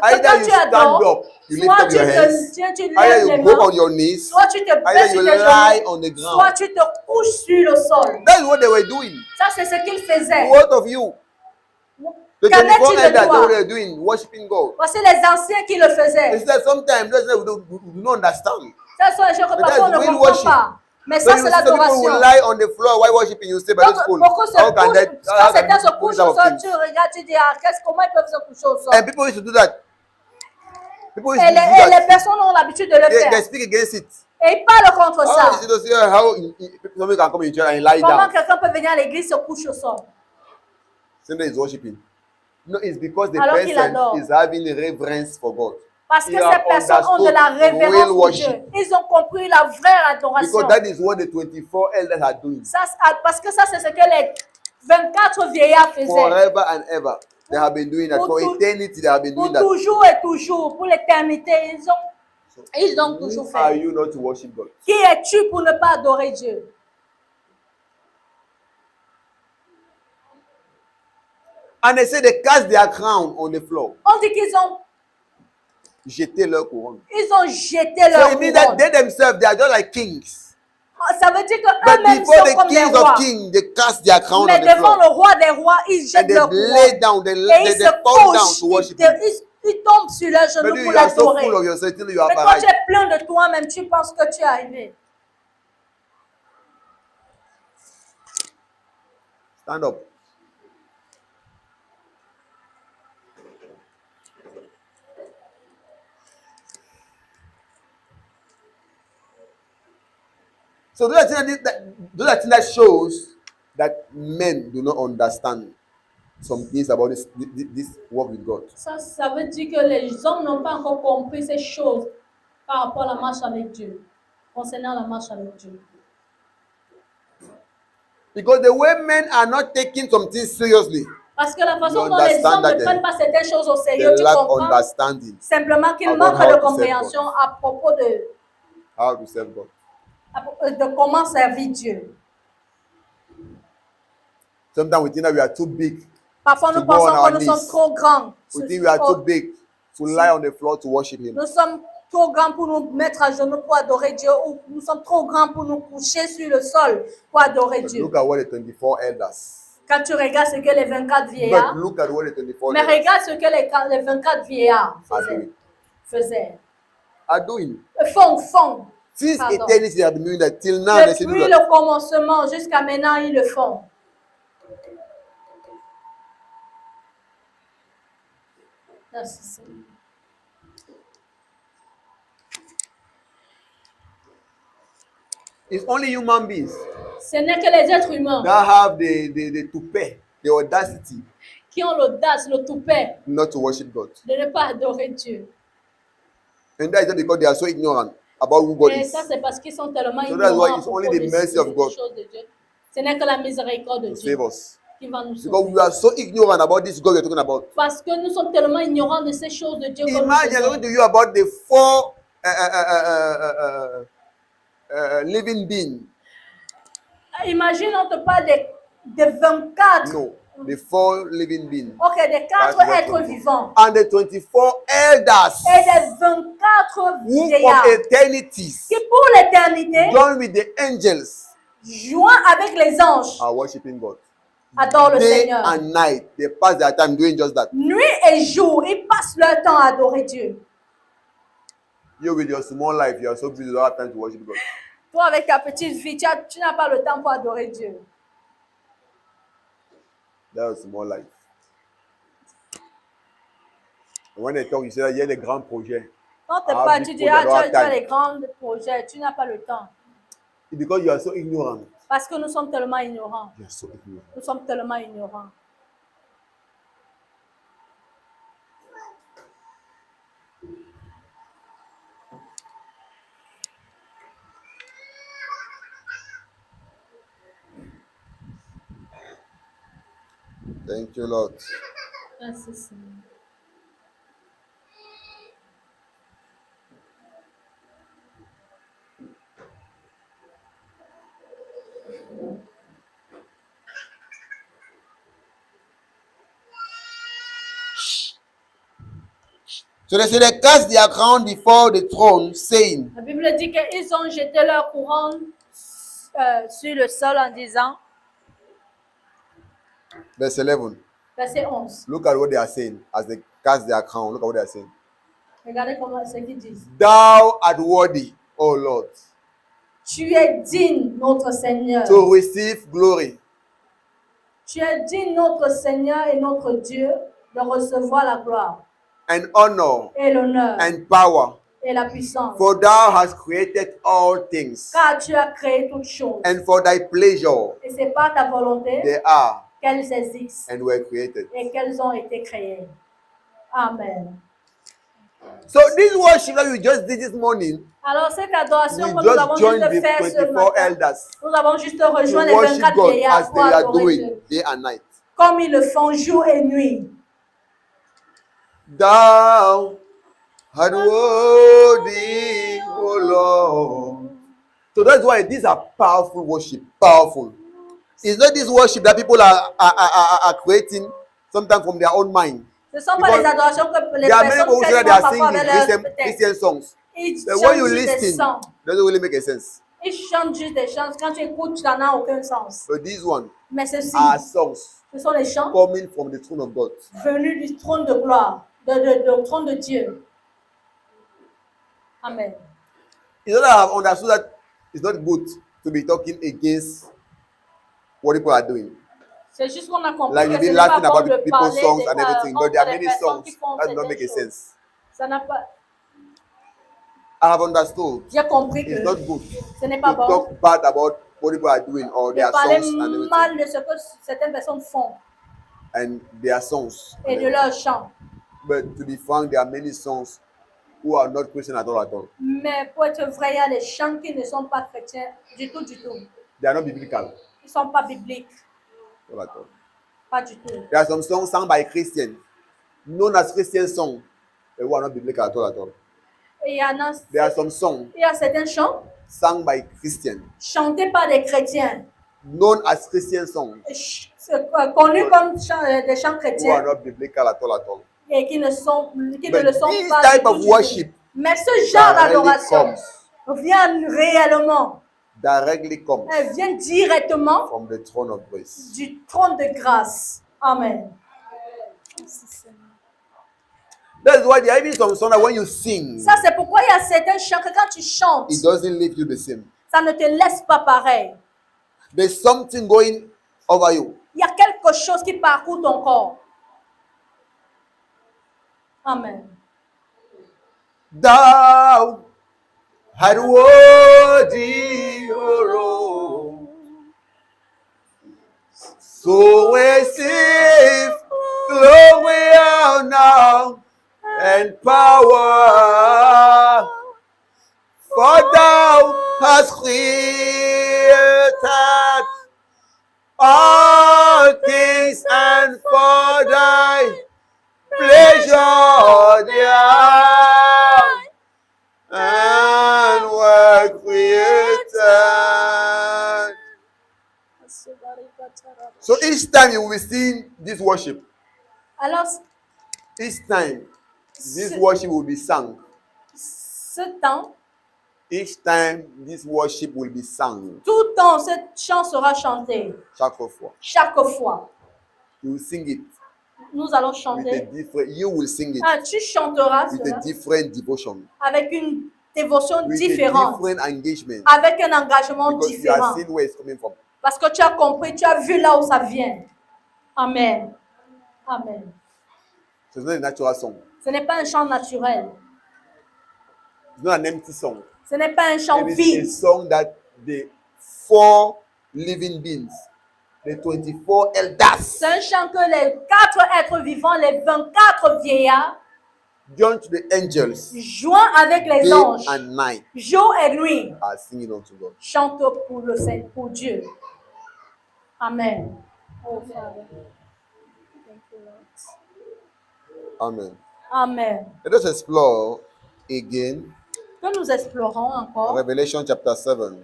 either Quand you tu stand adores, up, you lift soit up your hands, tu either lèves les you go mains, on your knees, soit tu te either baisses you sur tes lie genoux, on the soit ground. tu te couches sur le sol. That's what they were doing. Ça, c'est ce qu'ils faisaient. What of you? The Qu'en 24 est-il de elders, that's what toi? they were doing, worshiping God. Voici les anciens qui le faisaient. It's that sometimes that's what we do not understand. Ce sont les choses que But parfois on that's ne real comprend worship. pas. Mais So ça, you c'est see the people l'adoration. will lie on the floor while worshiping. You say, but it's cool. Beaucoup se How can couchent, that? quand certains se do couchent this au type of sol, things? tu regardes, tu dis, comment ils peuvent se coucher au sol? And people used to do that. People used Et to do les that. personnes ont l'habitude de le They faire. speak against it. Et il parle contre How ça. is it to see how somebody can come in church and lie Comment down? quelqu'un peut venir à l'église et se coucher au sol? Sunday is worshiping. No, it's because the Alors qu'il adore. person is having reverence for God. Parce que He ces have personnes ont de la understood révérence real pour worship. Dieu. Ils ont compris la vraie adoration. Because that is what the 24 elders are doing. Ça, parce que ça, c'est ce que les 24 vieillards faisaient. Forever and ever. They have been doing that. For Pour eternity, they have been doing Pour that. toujours et toujours, pour l'éternité, ils ont toujours Who are fait. you not to worship God? Qui es-tu pour ne pas adorer Dieu? And they say they cast their crown on the floor. On dit qu'ils ont Jeter leur couronne. jeté So leur it means that couronne. they themselves, they are just like kings. Ça veut dire But qu'eux-mêmes before sont the comme des kings rois. of kings, they cast their crown Mais on the devant floor. le roi des rois, ils And jettent they leur lay couronne. down, they Et ils se fall down couchent, to worship him. ils tombent sur leurs genoux But pour you are so l'adorer. full of yourself till you have Mais quand tu arrived. es plein de toi-même, tu penses que tu es arrivé. Stand up. So those are things that shows that men do not understand some things about this work with God. Ça veut dire que les hommes n'ont pas encore compris ces choses par rapport à la marche avec Dieu, concernant la marche avec Dieu. Because the way men are not taking some things seriously, Parce que la façon You dont les understand hommes ne that prennent pas certaines choses au they sérieux, tu lack comprends understanding simplement qu'ils about manquent how de to serve compréhension à propos how to serve God. de comment servir Dieu. Sometimes we think that we are too big. Parfois, To nous go on pensons our que nous sommes knees. trop grands. We think we are too big to lie on the floor to worship Him. Nous sommes trop grands pour nous mettre à genoux pour adorer Dieu, ou nous sommes trop grands pour nous coucher sur le sol pour adorer But Dieu. look at what the 24 elders. Quand tu regardes ce que les 24 But vieillards, look at what the 24 mais elders regarde ce que les 24 vieillards faisaient. are doing. Font. Since Pardon. eternity, they have been doing that. Till now, they still do Depuis that. le commencement jusqu'à maintenant, ils le font. Merci. It's only human beings Ce n'est que les êtres humains that have the toupet, the audacity qui ont l'audace, le toupet not to worship God. de ne pas adorer Dieu. And that is just because they are so ignorant about who God Et is. ça, c'est parce qu'ils sont tellement So that's why ignorants it's à only propos the des mercy of God choses de Dieu. Ce n'est que la miséricorde de to Dieu save us. qui va nous Because sauver. we are so ignorant about this God we're talking about. Parce que nous sommes tellement ignorants de ces choses de Dieu que nous Imagine faisons. talking to you about the four living beings. Imagine, on te parle des 24. No, the four living beings. Ok, des 4 That's what êtres we do. vivants. And the 24 elders Et des 24 who vieillards from eternities qui, pour l'éternité, join with the angels joint avec les anges, are worshiping God. adorent le Day Seigneur. and night, they pass their time doing just that. Nuit et jour, ils passent leur temps à adorer Dieu. You with your small life, you are so busy, you don't have time to worship God. Toi, avec ta petite vie, tu n'as pas le temps pour adorer Dieu. That's a small life. And when they talk, you say that il y a des grands projets. Quand tu Ah, parles, big tu dis, project, tu don't as have time. les grands projets, tu n'as pas le temps. It's because you are so ignorant. Parce que nous sommes tellement ignorants. You are so ignorant. Nous sommes tellement ignorants. Thank you, Lord. Merci, Seigneur. So they cast their crown before the throne, saying, La Bible dit qu'ils ont jeté leur couronne sur le sol en disant, verse 11. verset 11. Look at what they are saying as they cast their crown. Look at what they are saying. Regardez comment ce qu'ils disent. Thou art worthy, O Lord, Tu es digne, notre Seigneur. to receive glory Tu es digne, notre Seigneur et notre Dieu, de recevoir la gloire and honor et l'honneur and power, et la puissance. For thou hast created all things, Car tu as créé toutes choses. and for thy pleasure Et c'est par ta volonté they are qu'elles existent and were created. et qu'elles ont été créées. Amen. So this worship that we just did this morning, Alors cette adoration we que nous avons just joined juste the fait ce 24 matin, elders nous avons juste to rejoint les worship 24 God vieillards as pour they are adorer doing Dieu, day and night. comme ils le font jour et nuit. Thou art worthy, O Lord. So that's why these are powerful worship. Powerful. It's not this worship that people are creating sometimes from their own mind. Ce ne sont pas Because les adorations que les there are many personnes people who say that they créent are parfois singing avec Christian, leur tête. Christian songs. Ils But when chantent you juste des listen, chants. it doesn't really make a sense. Ils chantent juste des chants. Quand tu écoutes, ça n'a aucun sens. But these ones Mais ceci, are songs ce sont les chants coming from the throne of God. venus du trône de gloire, du trône de Dieu. Amen. It's not that I have understood that it's not good to be talking against what people are doing. C'est juste qu'on a compris Like que you've ce been n'est pas laughing bon about de people's parler songs and everything, but there are contre les many personnes songs qui font that do not make a certaines choses. sense. Ça n'a pas... I have understood J'ai compris it's que not good ce n'est to pas bon talk bad about what people are doing or de their parler songs and everything. mal de ce que certaines personnes font And their songs. et And de everything. leurs chants. But to be frank, there are many songs who are not Christian at all at all. Mais pour être vrai, il y a des chants qui ne sont pas chrétiens du tout, du tout. They are not biblical Ils ne sont pas bibliques, at all at all. pas du tout. There are some songs sung by Christians, known as Christian songs, but who are not biblical at all at all. Et il y en a, There are some songs il y a certains chants sung by Christians, chantés par des chrétiens, known as Christian songs, connus comme des chants who are chrétiens not biblical at all. et qui ne But le sont this pas type du of tout, du worship tout. Mais ce genre directly d'adoration comes, vient réellement, elle vient directement from the throne of grace. du trône de grâce. Amen. That's why there are even some songs that when you sing, Ça, c'est pourquoi il y a certains chants que quand tu chantes, it doesn't leave you the same. ça ne te laisse pas pareil. There's something going over you. Il y a quelque chose qui parcourt ton corps. Amen. Thou art worthy, O Lord. So receive glory, honor, and power. For thou hast created all things, and for thy pleasure they are and were created. So each time you will sing this worship, Alors, each time this worship will be sung. ce temps, Each time this worship will be sung. tout temps, ce chant sera chanté. Chaque fois. Chaque fois, You will sing it nous allons with a chanter. different. You will sing it Ah, tu chanteras with a cela different devotion, avec une dévotion with différente, a different engagement, avec un engagement because you différent. have seen where it's coming from. Parce que tu as compris, tu as vu là où ça vient. Amen. Amen. So it's not a natural song. Ce n'est pas un chant naturel. It's not an empty song. Ce n'est pas un chant It is a vide. song that the 4 living beings, the 24 elders, C'est un chant que les 4 êtres vivants, les 24 vieillards, joined to the angels, joints avec les day anges, and night, jour et nuit, are singing unto God. chantent pour le Seigneur, pour Dieu. Amen. Oh, Father. Thank you, Lord. Amen. Amen. Let us explore again Que nous explorons encore Revelation chapter 7.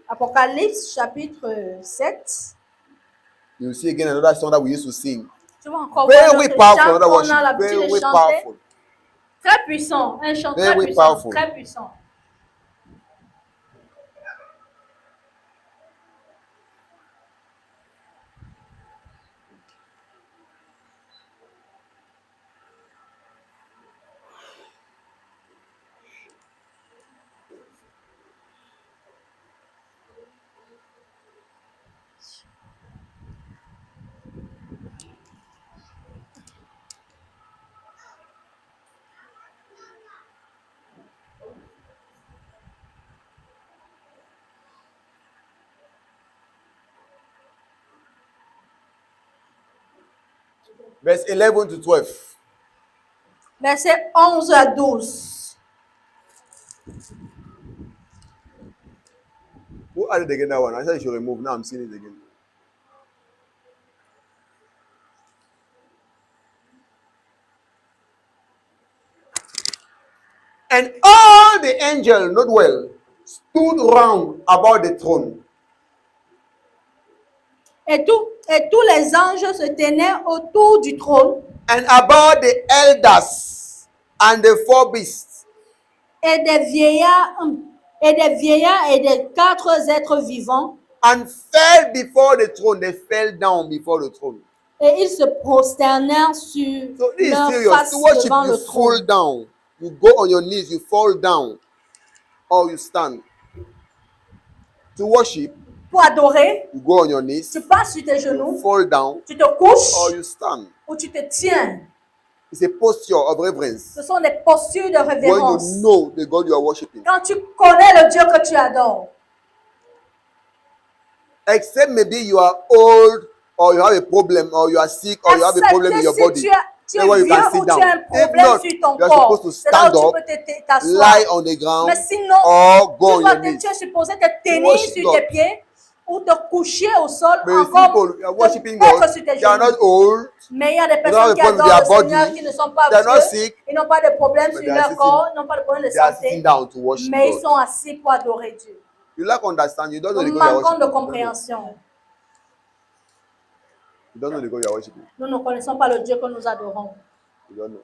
Apocalypse chapitre 7. You will see again another song that we used to sing. Tu vois encore Very voir notre powerful, chant another qu'on a worship. l'habitude de Very chanter. powerful. Très puissant, un chant très Very puissant, powerful. très puissant. Verse 11 to 12. Versets 11 à 12. Who added again that one? I said you should remove. Now I'm seeing it again. And all the angels, not well, stood round about the throne. Et tous les anges se tenaient autour du trône And about the elders and the four beasts. et des vieillards et des 4 êtres vivants. And fell before the throne. They fell down before the throne. Et ils se prosternèrent sur So this is leur serious. face To worship, devant you le fall trône. down. You go on your knees, you fall down. Or you stand. To worship, Pour adorer, you go on your knees, tu passes sur tes you genoux, fall down, tu te couches or you stand. ou tu te tiens. It's a posture of reverence. Ce sont des postures de When révérence. you know the God you are worshiping. Quand tu connais le Dieu que tu adores. Except maybe you are old, or you have a problem, or you are sick, or you have a problem in your Excepté body. si tu Then where es you can vieux sit ou tu as un down. If problème not, sur ton you are corps, supposed to c'est là stand où tu up, peux t'asseoir. lie on the ground, Mais sinon, or go on your knees. tu es supposé te tenir worship sur God. tes pieds ou te coucher au sol, But you see encore people, you are te worshiping mettre God. sur tes They are genoux. not old, Mais il y a des have personnes a qui problem with adorent le their Seigneur, body. qui ne sont pas They are not vieux, sick, ils n'ont pas de problème but sur they are leur sitting- corps, ils n'ont pas de problème de they are santé, sitting down to worship mais ils God. sont assis pour adorer Dieu. You lack understanding. You don't know the Nous God you are manquons de worshiping. compréhension. You don't know the God you are worshiping. Nous ne connaissons pas le Dieu que nous adorons. You don't know.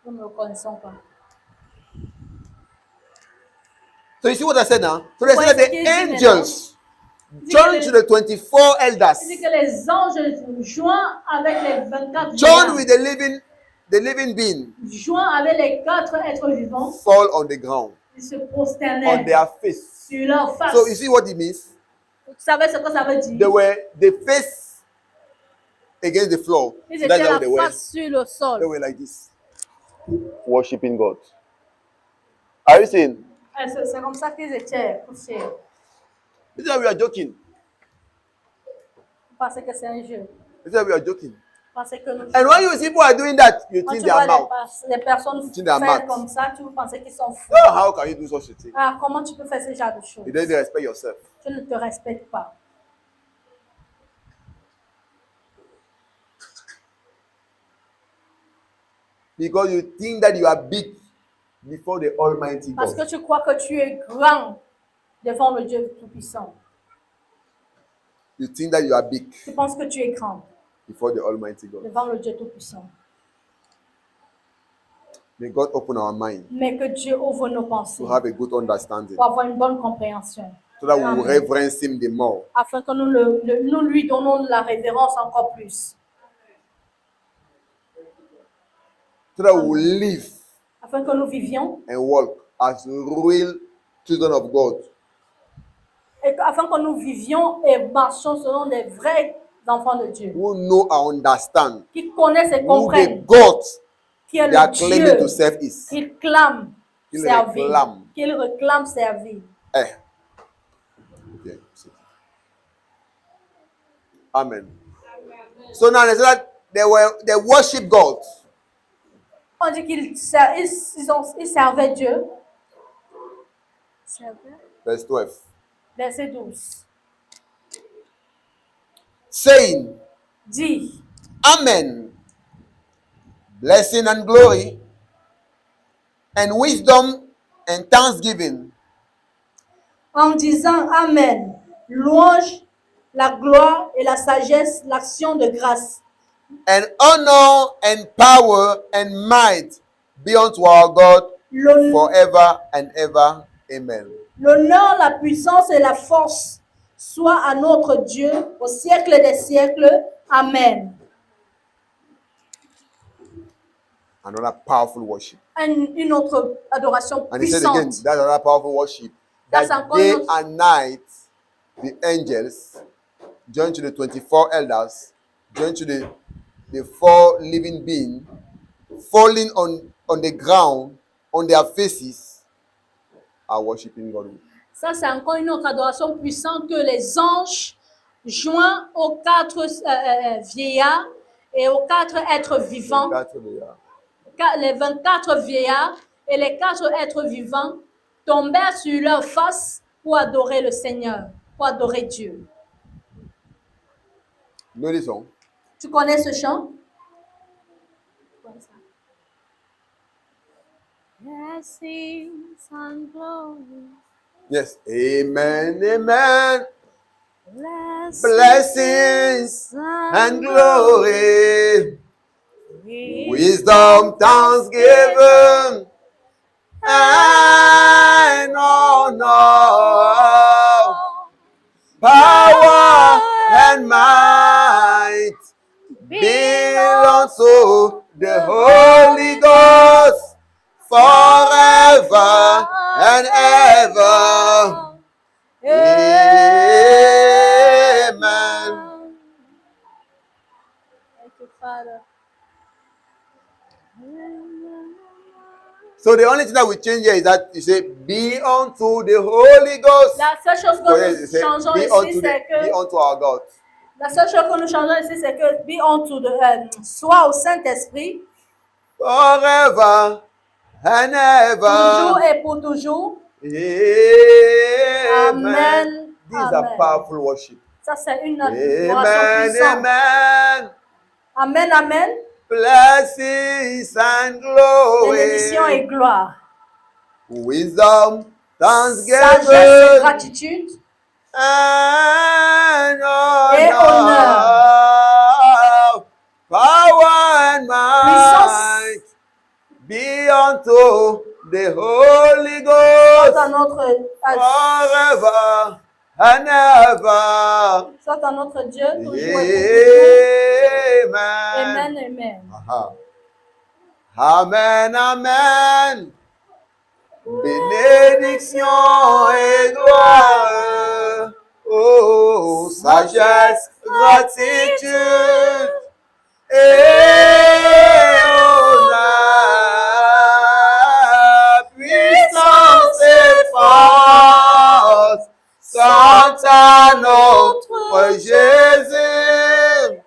Nous ne le connaissons pas. So you see what I said now? So they Ouais, said that ce the qu'il dit angels Il dit joined que to the 24 elders, Il dit que les anges joints avec les 24 joined vieillards, with the living being, joints avec les 4 êtres vivants, fall on the ground, ils se on prosternaient their face. sur leur face. So you see what it means? Vous savez ce que ça veut They dire? were the face against the floor. Ils So that's étaient how la they were. face sur le They sol. were like this, worshiping God. Are you seeing? Et c'est comme ça qu'ils étaient couchés. This is how we are joking. Parce que c'est un jeu. This is how we are joking. Parce que nous And when you see people are doing that, you Quand think tu they vois are mouth. les personnes Tu dis la faire marque. comme ça, tu peux penser qu'ils sont fous. Oh, how can you do such a thing? Ah, comment tu peux faire ce genre de choses? You don't even respect yourself. Tu ne te respectes pas. Because you think that you are big before the Almighty Parce que God. tu crois que tu es grand devant le Dieu Tout-Puissant. You think that you are big Tu penses que tu es grand before the Almighty God. devant le Dieu Tout-Puissant. May God open our mind Mais que Dieu ouvre nos pensées to have a good understanding pour avoir une bonne compréhension. so that we will Amen. reverence Him the more. Afin que nous lui donnons de la révérence encore plus. So that we will live Afin que nous vivions and walk as real children of God. et afin que nous vivions et marchions selon des vrais enfants de Dieu. Who know and understand Qui connaissent et who the comprennent God qui est they are le claiming Dieu to serve is. qu'il clame Qu'il servir. réclame. Qu'il réclame servir. Eh. Okay. Amen. So now they said that they worship God. On dit qu'ils servaient Dieu. Verse 12. Verset 12. Saying, Dit, Amen. Blessing and glory and wisdom and thanksgiving en disant Amen, louange, la gloire et la sagesse, l'action de grâce, and honor and power and might be unto our God l'honneur, forever and ever. Amen. la puissance et la force soient à notre Dieu au siècle des siècles. Amen. Another powerful worship. Une autre adoration And he said again, puissante. that's another powerful worship. That's That encore day une autre- and night, the angels, joined to the 24 elders, joined to the 4 living beings, falling on the ground, on their faces, are worshiping God. Ça, c'est encore une autre adoration puissante que les anges joints aux 4 vieillards Et aux 4 êtres vivants, 4 vieillards. les 24 vieillards et les 4 êtres vivants tombèrent sur leur face pour adorer le Seigneur, pour adorer Dieu. Nous lisons. Tu connais ce chant? Blessings and glory. Yes. Amen, amen. Blessings And glory. Wisdom, thanksgiving, and honor, power and might belong to the Holy Ghost forever and ever. Amen. Thank you, Father. So the only thing that we change here is that you say, be unto the Holy Ghost. La seule chose So que yes, you nous say, changeons be ici, unto, c'est be que unto our God. la seule chose que nous changeons ici, c'est que be unto soit au Saint-Esprit, Forever and toujours ever. et pour toujours. Amen. Amen. These are Amen. powerful worship. Ça, c'est une adoration Amen, puissante. amen. Amen, amen. Blessings and Bénédiction et glory. gloire. Wisdom, Sagesse et thanksgiving, gratitude. and Et honor, power and might be unto the Holy Soit à Ghost notre, forever and ever. soit à notre Dieu, toujours et pour toujours. Amen. Amen, amen. Aha. Amen, amen. Bénédiction et gloire. Oh, sagesse, gratitude et honneur, puissance et force sont à notre Jésus,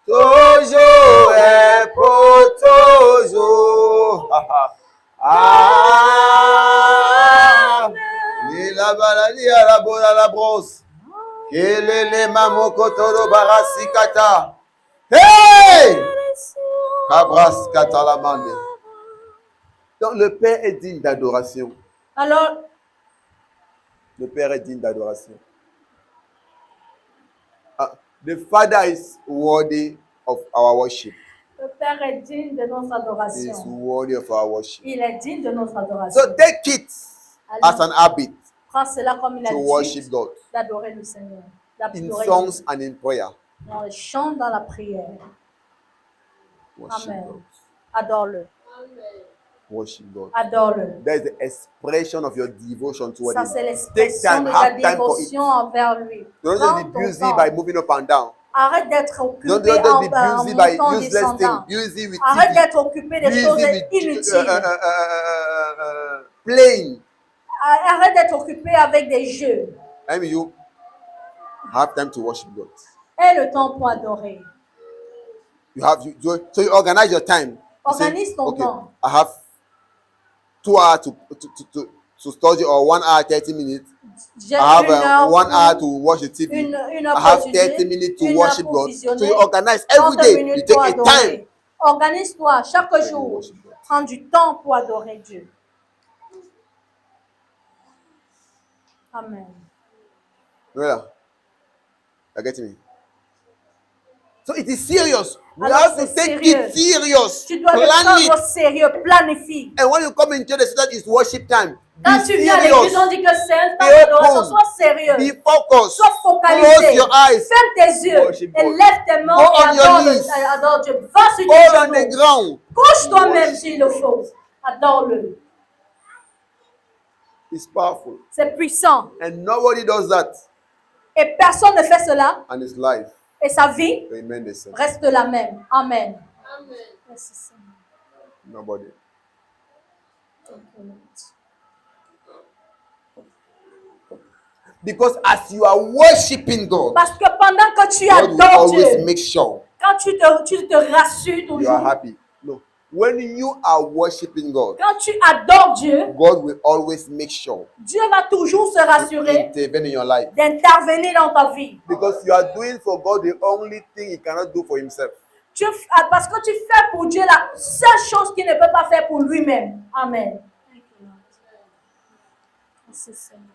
toujours et pour toujours. Ah, ni la balani à la bonne à la brosse. Kelele mamokotoro barasikata. Hey! Kabraskata la mande. Donc le Père est digne d'adoration. Alors, Le Père est digne d'adoration. The Father is worthy of our worship. le Père est digne de notre He is adoration. worthy of our worship. Il est digne de notre adoration. So take it as an habit Prends cela comme une to worship habitude God d'adorer le Seigneur. in D'adorer songs and in prayer. dans les chants, dans la prière. Worship Amen. God. Adore-le. Worship God. Adore-le. That is the expression of your devotion toward Ça, Him. c'est Take l'expression time, de ta have time for it. dévotion envers lui. Don't Prends just be ton busy temps. by moving up and down. Arrête d'être Don't occupé just be en busy by montant, useless descendant. things. Busy with Arrête TV. d'être occupé des choses Busy with inutiles. playing. Arrête d'être occupé avec des jeux. I mean, you have time to worship God. Aie le temps pour adorer. So you organize your time. You say, Organise ton okay, temps. I have 2 hours to study or 1 hour 30 minutes. J'ai I have une heure 1 hour pour- to watch the TV. une heure I pour have étudier, 30 minutes to une worship heure pour God. visionner, So you organize every 30 day. You minutes take pour a adorer. time. Organise-toi chaque you jour. worship God. Prends du temps pour adorer Dieu. Amen. Voilà. You're getting me? So it is serious. We Alors, have to c'est take sérieux. it serious. Tu dois le Plan prendre it. au sérieux. Planifie. And when you come into the that is worship time. Quand Be tu viens à l'église, on serious. dit que c'est un temps Be d'adoration. open. Sois sérieux. Be focused. Sois Close focalisé. your eyes. Ferme tes yeux. Worship Et God. lève tes mains Go et on your adore, knees. adore Dieu. Va sur Fall tes on the genoux. ground. Couche toi-même Worship s'il le faut. Adore-le. It's powerful. C'est puissant. And nobody does that. Et personne ne fait cela. And his life Et sa vie remain the same. reste la même. Amen. Merci, Seigneur. Nobody. Because as you are worshiping God, Parce que pendant que tu God will adores always Dieu, make sure quand tu te rassures you are toujours, happy. No. When you are worshiping God, quand tu adores Dieu, God will always make sure Dieu va toujours se to rassurer intervene in your life. d'intervenir dans ta vie. Because you are doing for God the only thing He cannot do for Himself. Parce que tu fais pour Dieu la seule chose qu'il ne peut pas faire pour lui-même. Amen. Merci, Seigneur.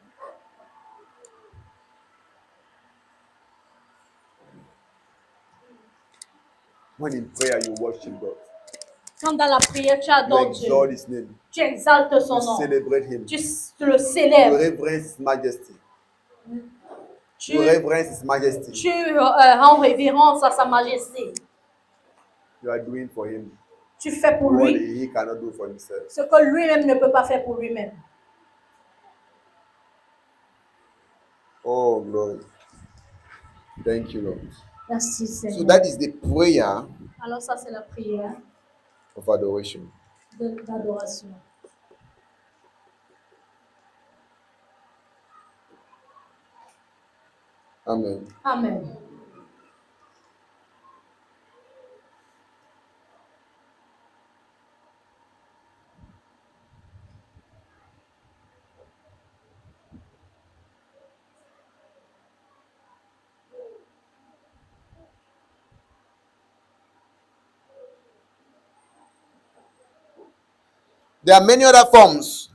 When in prayer you worship God, Quand dans la prière tu you adores Dieu, exalt His name, tu exaltes son you nom, celebrate Him, tu le you célèbres, reverence His majesty, tu you reverence His majesty. rends révérence à sa majesté. You are doing for Him Tu fais pour what lui He cannot do for Himself. ce que lui-même ne peut pas faire pour lui-même. Oh, glory. Thank you, Lord. Merci, So Seigneur. that is the prayer Alors ça, c'est la prière of adoration. d'adoration. Amen. Amen. There are many other forms.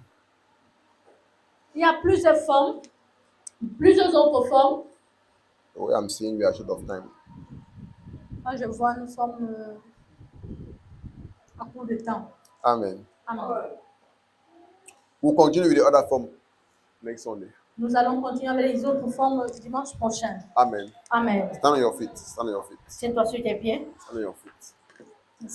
Il y a plusieurs formes, plusieurs autres formes. The way I'm seeing, we are short of time. Moi, je vois, nous sommes à court de temps. Amen. Amen. We'll continue with the other form next Sunday. Nous allons continuer avec les autres formes dimanche prochain. Amen. Amen. Stand on your feet. Stand on your feet. Tiens-toi sur tes pieds. Stand on your feet.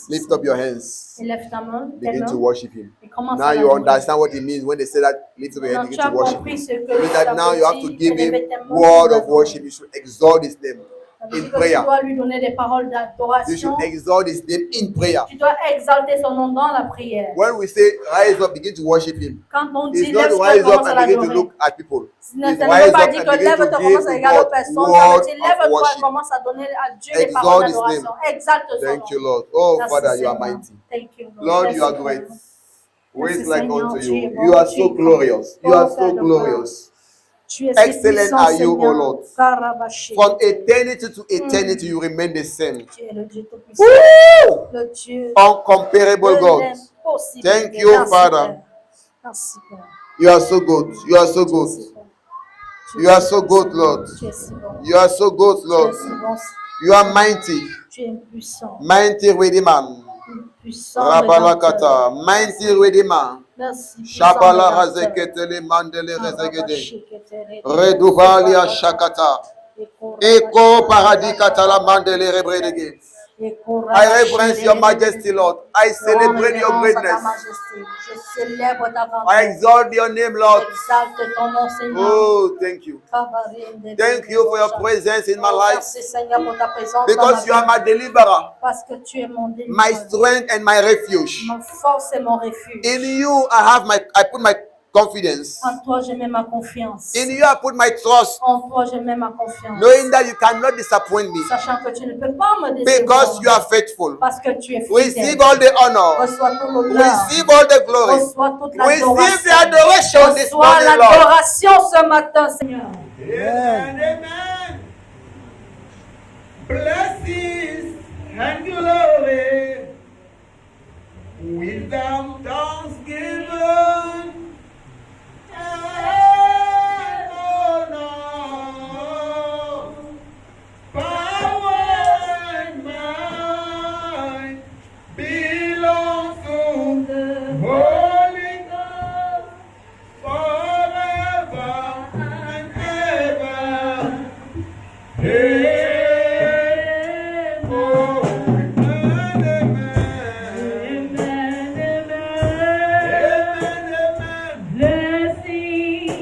Lift up your hands. Et lève ta main. tes Begin mains, to worship Him. et commence Now à you l'adorer. understand what it means when they say that lift up your hand, Maintenant, tu begin as to worship compris Him. ce que It means ça that now veut you have to dire, give Him élever tes mains word pour of worship. You should exalt His name Ça veut in dire que prayer. tu dois lui donner des paroles You d'adoration. should exalt His name in prayer. Tu dois exalter son nom dans la prière. When we say rise up, begin to worship Him, Quand on it's dit not lève-toi, rise up commence à and begin to l'adorer. look at people. Ça ne It's veut rise pas up dire and que begin to lève-toi, give commence à to regarder aux God personnes. Ça veut word dire of lève-toi, worship. commence à donner à Dieu les Exalt paroles His d'adoration. Exalte son Thank you, nom. Lord. Oh, Merci, Father, you are Seigneur. mighty. Thank you, Lord. Lord, Merci, you are Père. great. Who Merci, is like Seigneur, unto tu es you? bon, You are tu so es grand. glorious. You Oh, are Père so de gloire. glorious. Tu es si Excellent puissant, are you, O Seigneur. Lord. Karabashi. From eternity to eternity, you remain the same. Tu es le Dieu tout-puissant. Woo! Le Dieu Uncomparable de God. l'impossible. Thank you, Merci, Father. Père. Merci, Père. You are so good. You are so Tu es good. si bon. Tu You es are si so bon, good, Seigneur. Lord. Tu es si bon. You are so good, Tu es Lord. si bon. You are mighty. Tu es puissant. Mighty Redeemer. Puissant. Rabalakata. Rédempteur. Mighty Redeemer. Merci. puissant Shabala Rédempteur. razeketele mandele rezegede. Arabashi, Reduvalia shakata. Eko paradikata la mandele rebredege. I reverence your majesty, Lord. I celebrate your greatness. Je célèbre ta I grandeur. exalt your name, Lord. Exalte ton nom, Seigneur. Oh, thank you. Thank you for your presence in my life. Merci, Seigneur, pour ta présence dans ma Because you are vie. my deliverer, Parce que tu es mon my délivreur, strength and my refuge. mon force et mon refuge. In you I put my confidence. En toi, je mets ma confiance. In you I put my trust, En toi, je mets ma confiance. knowing that you cannot disappoint me. Sachant que tu ne peux pas me Because you décevoir. are faithful. Parce que tu es Receive fidèle. all the honor. Reçois tout l'honneur. Receive all the glory. Reçois toute Receive the l'adoration. adoration this Reçois morning, Lord. l'adoration ce matin, Seigneur. Amen. Amen. Blessings and glory without thanksgiving and honor, power and might belong to the Holy God forever and ever. Amen. Oh, amen, amen. Amen, amen. Blessings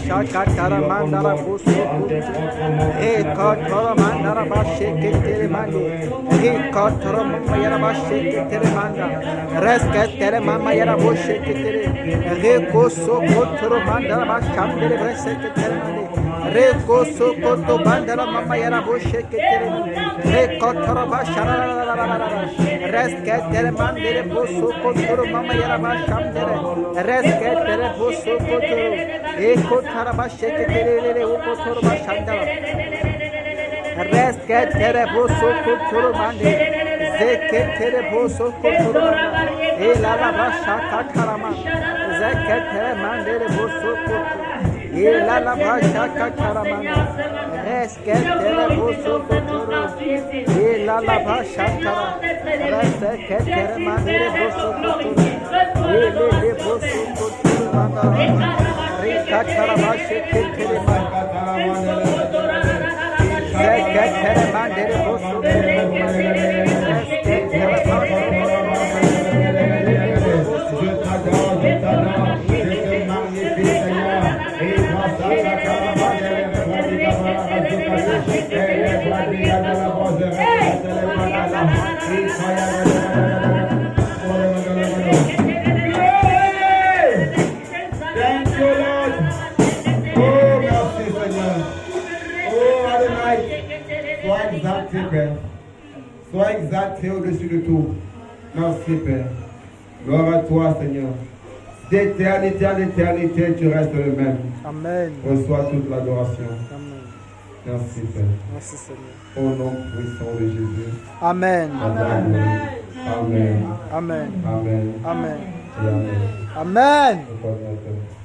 Katara mandara busu, e katara mandara bashi ketere mandi, e katara mama yara bashi ketere manda, resketere mama yara bashi ketere, e koso katara mandara basham dere brese ketere mandi, re koso koto mandara mama yara bashi ketere, re katara bashara, resketere mandere busu katara mama yara basham dere, resketere busu katara, e katara Shekere Ukotoro Bashanda Resketere Boso Kuturu Mande Zeketere Boso Kuturu Manda Elala Basha Kakarama Zeketere Mandere Boso Kuturu Elala Basha Kakaramanda Resketere Boso Kuturu Elala Basha Kara Resketere Mandere Boso Kuturu Elele Boso Kuturu Manda Katara başı ketere mandere, zeketere mandere bosu, ketere mandere, tu es au-dessus de tout. Merci, Père. Gloire à toi, Seigneur. D'éternité en éternité, tu restes le même. Amen. Reçois toute l'adoration. Amen. Merci, Père. Merci Seigneur. Au nom puissant de Jésus. Amen. Amen. Amen. Amen. Amen. Amen. Et amen. Amen. Le coordinateur.